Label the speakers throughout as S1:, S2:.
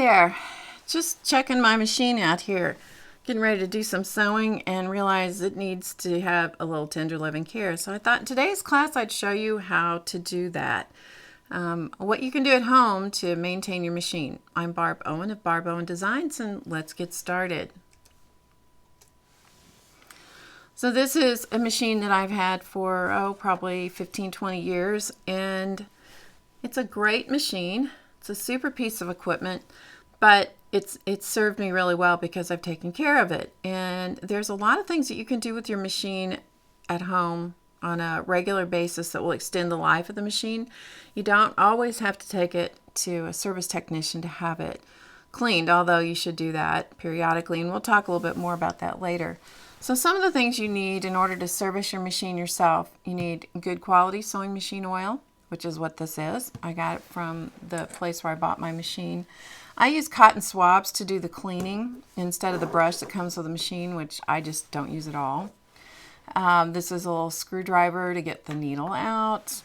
S1: there, just checking my machine out here, getting ready to do some sewing and realize it needs to have a little tender loving care. So I thought in today's class I'd show you how to do that. What you can do at home to maintain your machine. I'm Barb Owen of Barb Owen Designs, and let's get started. So this is a machine that I've had for probably 15-20 years, and it's a great machine. It's a super piece of equipment, but it's served me really well because I've taken care of it. And there's a lot of things that you can do with your machine at home on a regular basis that will extend the life of the machine. You don't always have to take it to a service technician to have it cleaned, although you should do that periodically, and we'll talk a little bit more about that later. So some of the things you need in order to service your machine yourself: you need good quality sewing machine oil, which is what this is. I got it from the place where I bought my machine. I use cotton swabs to do the cleaning instead of the brush that comes with the machine, which I just don't use at all. This is a little screwdriver to get the needle out.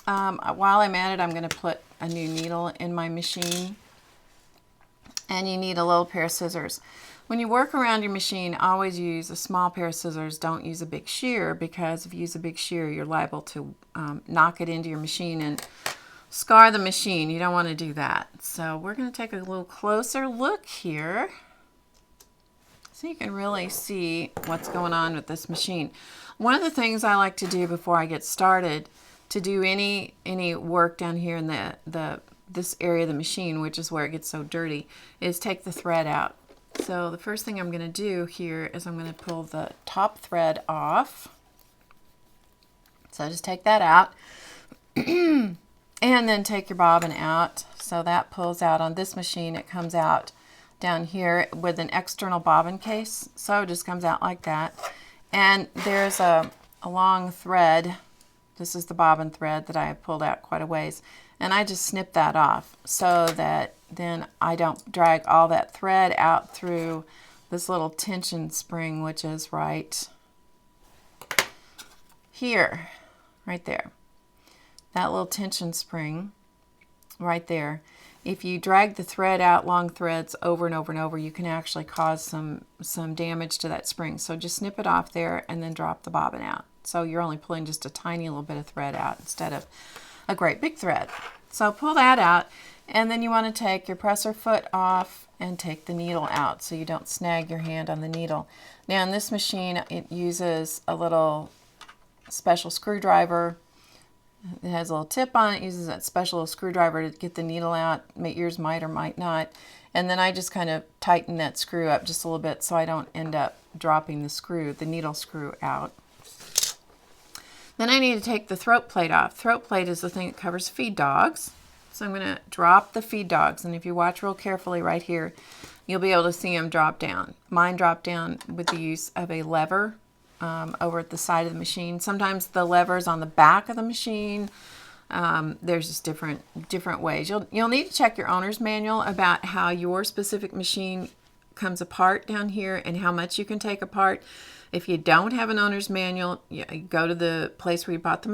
S1: While I'm at it, I'm going to put a new needle in my machine. And you need a little pair of scissors. When you work around your machine, always use a small pair of scissors. Don't use a big shear, because if you use a big shear, you're liable to knock it into your machine and scar the machine. You don't want to do that. So we're going to take a little closer look here so you can really see what's going on with this machine. One of the things I like to do before I get started to do any work down here in this area of the machine, which is where it gets so dirty, is take the thread out. So the first thing I'm going to do here is I'm going to pull the top thread off. So just take that out and then take your bobbin out. So that pulls out on this machine. It comes out down here with an external bobbin case. So it just comes out like that. And there's a long thread. This is the bobbin thread that I have pulled out quite a ways. And I just snip that off so that then I don't drag all that thread out through this little tension spring, which is right here, right there. That little tension spring right there. If you drag the thread out, long threads, over and over and over, you can actually cause some damage to that spring. So just snip it off there and then drop the bobbin out. So you're only pulling just a tiny little bit of thread out instead of a great big thread. So pull that out, and then you want to take your presser foot off and take the needle out so you don't snag your hand on the needle. Now in this machine, it uses a little special screwdriver. It has a little tip on it. It uses that special screwdriver to get the needle out. Yours might or might not. And then I just kind of tighten that screw up just a little bit so I don't end up dropping the needle screw out. Then I need to take the throat plate off. Throat plate is the thing that covers feed dogs. So I'm going to drop the feed dogs, and if you watch real carefully right here, you'll be able to see them drop down. Mine drop down with the use of a lever over at the side of the machine. Sometimes the lever's on the back of the machine. There's just different ways. You'll need to check your owner's manual about how your specific machine comes apart down here and how much you can take apart. If you don't have an owner's manual, you go to the place where you bought the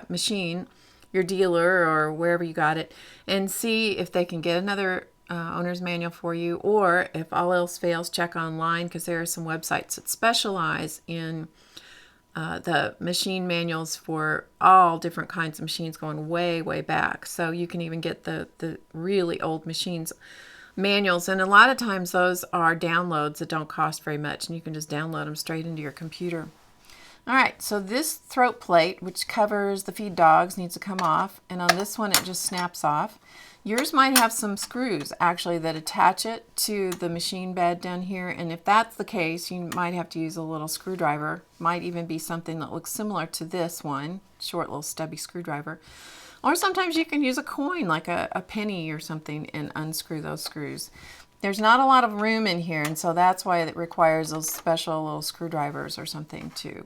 S1: machine, your dealer or wherever you got it, and see if they can get another owner's manual for you, or if all else fails, check online, because there are some websites that specialize in the machine manuals for all different kinds of machines going way, way back. So you can even get the really old machines manuals, and a lot of times those are downloads that don't cost very much, and you can just download them straight into your computer. All right, so this throat plate, which covers the feed dogs, needs to come off, and on this one it just snaps off. Yours might have some screws actually that attach it to the machine bed down here, and if that's the case, you might have to use a little screwdriver. Might even be something that looks similar to this one, short little stubby screwdriver. Or sometimes you can use a coin, like a penny or something, and unscrew those screws. There's not a lot of room in here, and so that's why it requires those special little screwdrivers or something to